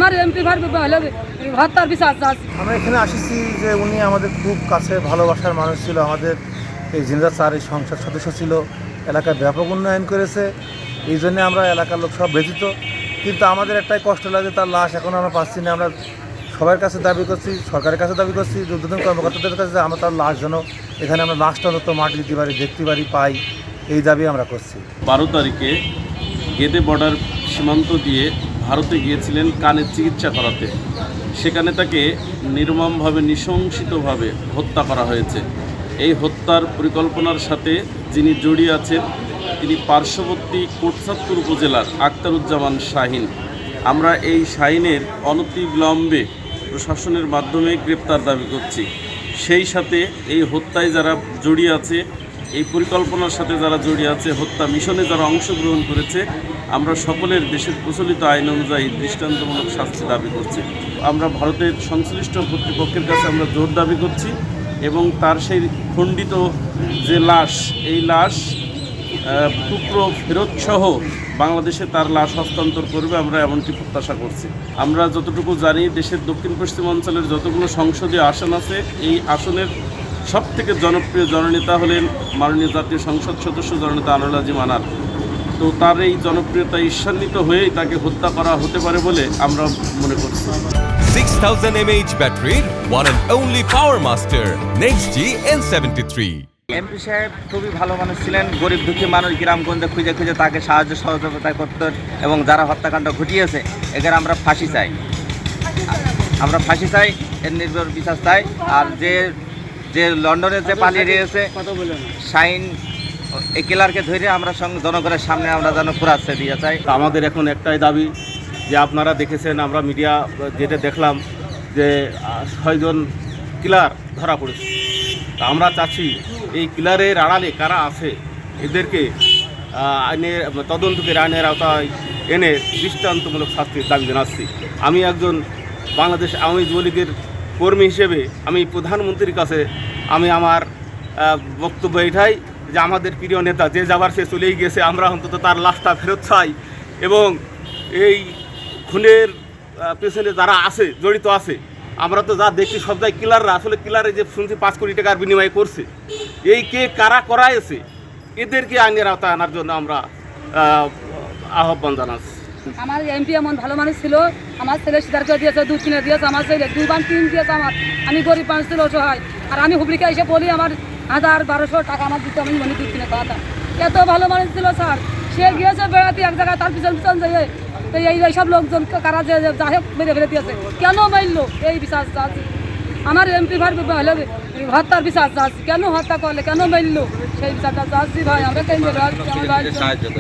আমার এমপি ভাই হলে হত্যার বিচার চাচ্ছি। আমরা এখানে আসছি যে উনি আমাদের খুব কাছে ভালোবাসার মানুষ ছিল। আমাদের এই জিন্দা স্যার এই সংসদ সদস্য ছিল, এলাকায় ব্যাপক উন্নয়ন করেছে। এই জন্যে আমরা এলাকার লোক সব ব্যথিত, কিন্তু আমাদের একটাই কষ্ট লাগে, তার লাশ এখনও আমরা পাচ্ছি না। আমরা সবার কাছে দাবি করছি, সরকারের কাছে দাবি করছি, ঊর্ধ্বতন কর্মকর্তাদের কাছে আমরা তার লাশ যেন এখানে আমরা লাশটা অন্তত মাটি দিতে পারি, দেখতে পারি, পাই, এই দাবি আমরা করছি। 12 তারিখে গেদে বর্ডার সীমান্ত দিয়ে ভারতে গিয়েছিলেন কানের চিকিৎসা করাতে। সেখানে তাকে নির্মমভাবে নৃশংসিতভাবে হত্যা করা হয়েছে। এই হত্যার পরিকল্পনার সাথে যিনি জড়িয়ে আছেন তিনি পার্শ্ববর্তী কোটচাঁদপুর উপজেলার আক্তারুজ্জামান শাহিন। আমরা এই শাহিনের অনতিবিলম্বে প্রশাসনের মাধ্যমে গ্রেপ্তার দাবি করছি। সেই সাথে এই হত্যায় যারা জড়িয়ে আছে, এই পরিকল্পনার সাথে যারা জড়িয়ে আছে, হত্যা মিশনে যারা অংশগ্রহণ করেছে, আমরা সকলের দেশের প্রচলিত আইন অনুযায়ী দৃষ্টান্তমূলক শাস্তি দাবি করছি। আমরা ভারতের সংশ্লিষ্ট কর্তৃপক্ষের কাছে আমরা জোর দাবি করছি এবং তার সেই খণ্ডিত যে লাশ, এই লাশ টুকরো ফেরতসহ বাংলাদেশে তার লাশ হস্তান্তর করবে, আমরা এমনটি প্রত্যাশা করছি। আমরা যতটুকু জানি, দেশের দক্ষিণ পশ্চিম অঞ্চলের যতগুলো সংসদীয় আসন আছে, এই আসনের সবথেকে জনপ্রিয় জননেতা হলেন মাননীয় জাতীয় সংসদ সদস্য জননেতা আনোয়ার আজিম আনার। তো তার এই জনপ্রিয়তা ঈর্ষান্বিত হয়েই তাকে হত্যা করা হতে পারে বলে আমরা মনে করছি। 6000 mAh battery, one and only Power Master Next G N73. MP সাহেব খুবই ভালো মানুষ ছিলেন। গরিব দুঃখী মানুষ গ্রামগঞ্জে খুঁজে খুঁজে তাকে সাহায্য সহযোগিতা করতেন এবং যারা হত্যাকাণ্ড ঘটিয়েছে এখানে আমরা ফাঁসি চাই, এর নির্ভর বিচার চাই। আর যে লন্ডনে যে পালিয়ে রয়েছে শাহিন, এই কিলারকে ধরে আমরা জনগণের সামনে আমরা যেন পুরাচ্ছে দিয়ে চাই। আমাদের এখন একটাই দাবি যে আপনারা দেখেছেন, আমরা মিডিয়া যেটা দেখলাম যে 6 জন কিলার ধরা পড়েছে। তা আমরা চাচ্ছি এই কিলারের আড়ালে কারা আছে এদেরকে আইনের তদন্তকের আইনের আওতায় এনে দৃষ্টান্তমূলক শাস্তির দাবি জানাচ্ছি। আমি একজন বাংলাদেশ আওয়ামী যুবলীগের কর্মী হিসেবে আমি প্রধানমন্ত্রীর কাছে আমি আমার বক্তব্য এটাই যে আমাদের প্রিয় নেতা যে যাবার সে চলেই গেছে, আমরা অন্তত তার লাশটা ফেরত চাই এবং এই খুনের পেছনে যারা আছে জড়িত আছে, আমরা তো যা দেখছি সব জায়গায় কিলাররা, আসলে কিলারে যে শুনছি 5 কোটি টাকার বিনিময় করছে, এই কে কারা করাইছে এদেরকে আইনের আওতায় আনার জন্য আমরা আহ্বান জানাচ্ছি। আমার এমপি এমন ভালো মানুষ ছিল, আমার ছেলে সিদ্ধার করে দিয়েছে, দুধ কিনে দিয়েছে, আমার ছেলে 2 বান 3 দিয়েছে। আমি গরিব মানুষ ছিল, অসহায়। আর আমি হুবলিকে এসে বলি আমার 1000-1200 টাকা আমার দিতে, আমি মনে দুধ কিনে খাওয়াতাম। এত ভালো মানুষ ছিল স্যার। সে গিয়েছে বেড়াতে এক জায়গায়, তার পিছন যাইয়ে তো এইসব লোকজন কারা যে যাই হোক মেরে ফেলে দিয়েছে, কেন মারলো এই বিচার চাচ্ছি। আমার এমপি ভাই হলে হত্যার বিচার চাচ্ছি, কেন হত্যা করলে, কেন মারলো সেই বিচারটা চাচ্ছি ভাই। আমরা কেন